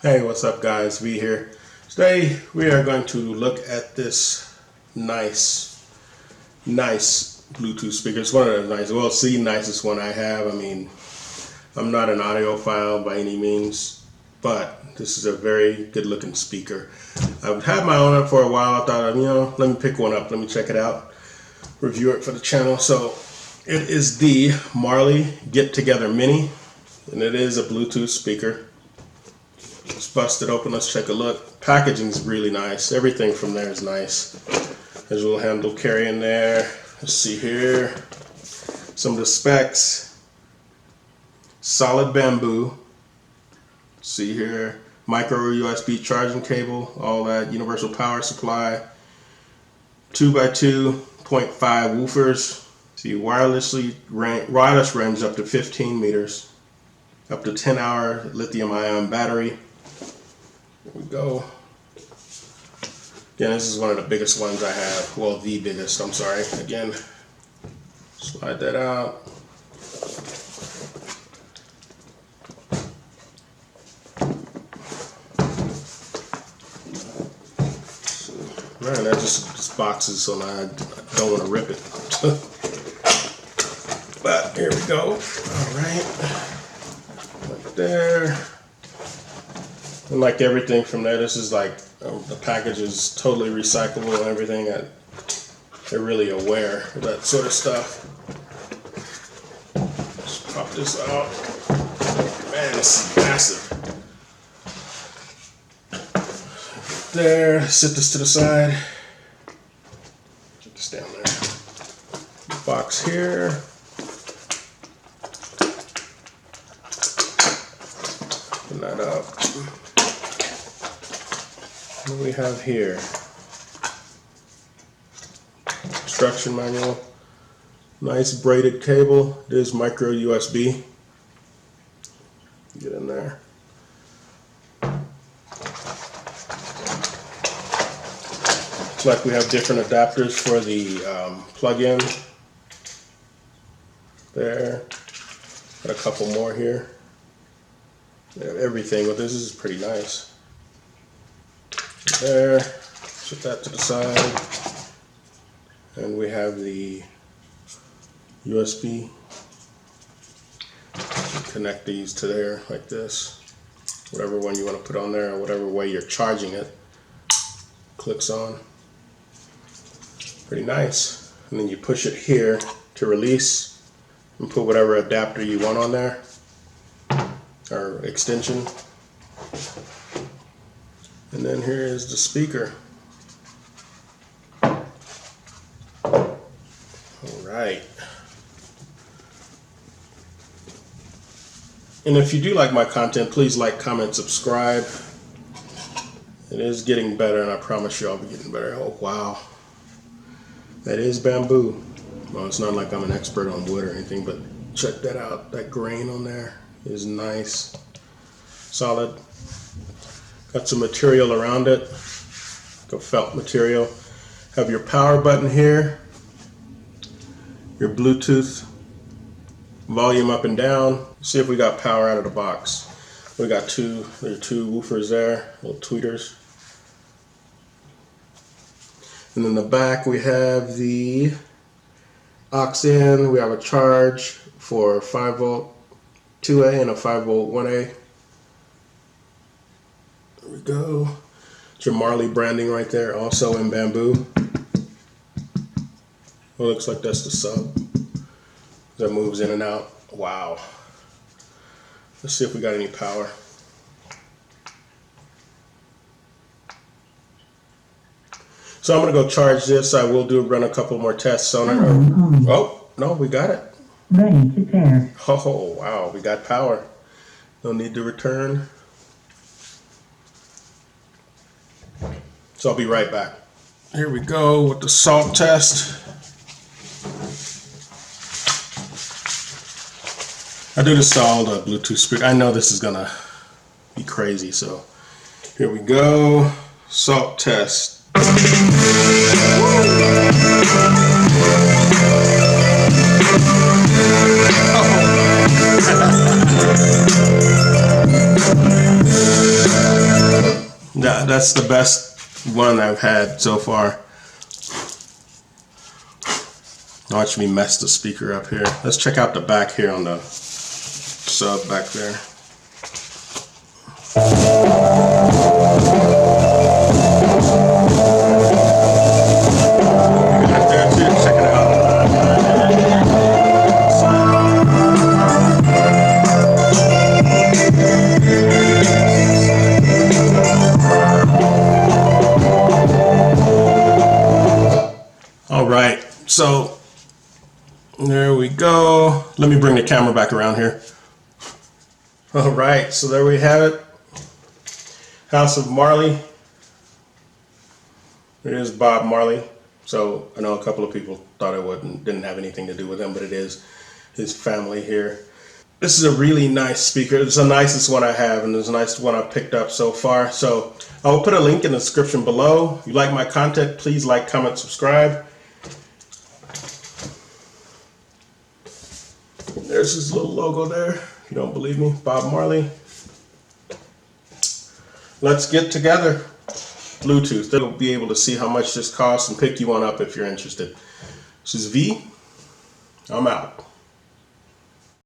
Hey, what's up guys? V here. Today we are going to look at this nice Bluetooth speaker. It's one of the nice, well, it's the nicest one I have. I mean, I'm not an audiophile by any means, but this is a very good looking speaker. I've had my own up for a while. I thought, let me pick one up. Let me check it out, review it for the channel. So it is the Marley Get Together Mini, and it is a Bluetooth speaker. Let's bust it open. Let's take a look. Packaging is really nice. Everything from there is nice. There's a little handle carry in there. Let's see here. Some of the specs. Solid bamboo. See here. Micro USB charging cable. All that. Universal power supply. 2x2 0.5 woofers. See, wireless range up to 15 meters. Up to 10-hour lithium-ion battery. Here we go. Again, this is one of the biggest ones I have. Well, the biggest, I'm sorry. Again, slide that out. Man, that just boxes, so I don't want to rip it. But here we go. All right. Right there. And like everything from there, this is like, the package is totally recyclable and everything. They're really aware of that sort of stuff. Let's pop this out. Man, it's massive. There, sit this to the side. Put this down there. Box here. Open that up. What do we have here? Instruction manual. Nice braided cable. It is micro USB. Get in there. Looks like we have different adapters for the plug-in. There. Got a couple more here. Everything with this is pretty nice. There, set that to the side, and we have the USB. Connect these to there like this, whatever one you want to put on there, or whatever way you're charging it. Clicks on. Pretty nice. And then you push it here to release and put whatever adapter you want on there, or extension. And then here is the speaker. Alright. And if you do like my content, please like, comment, subscribe. It is getting better, and I promise you I'll be getting better. Oh wow. That is bamboo. Well, it's not like I'm an expert on wood or anything, but check that out. That grain on there is nice. Solid. Got some material around it, like a felt material. Have your power button here, your Bluetooth volume up and down. See if we got power out of the box. We got there are two woofers there, little tweeters. And in the back we have the aux in. We have a charge for 5 volt 2A and a 5 volt 1A. There we go. It's your Marley branding right there, also in bamboo. It looks like that's the sub that moves in and out. Wow. Let's see if we got any power. So I'm gonna go charge this. I will run a couple more tests on it. Oh, no, we got it. Ready to pair. Oh, wow, we got power. No need to return. So I'll be right back. Here we go with the salt test. I do this to all the Bluetooth speakers. I know this is gonna be crazy, so here we go. Salt test. That's the best one I've had so far. Watch me mess the speaker up here. Let's check out the back here on the sub back there. Check it out. All right, so there we go. Let me bring the camera back around here. All right, so there we have it. House of Marley. It is Bob Marley. So I know a couple of people thought it didn't have anything to do with him, but it is his family here. This is a really nice speaker. It's the nicest one I have, and it's the nicest one I've picked up so far. So I will put a link in the description below. If you like my content, please like, comment, subscribe. There's his little logo there. If you don't believe me, Bob Marley. Let's get together. Bluetooth. They'll be able to see how much this costs and pick you one up if you're interested. This is V. I'm out.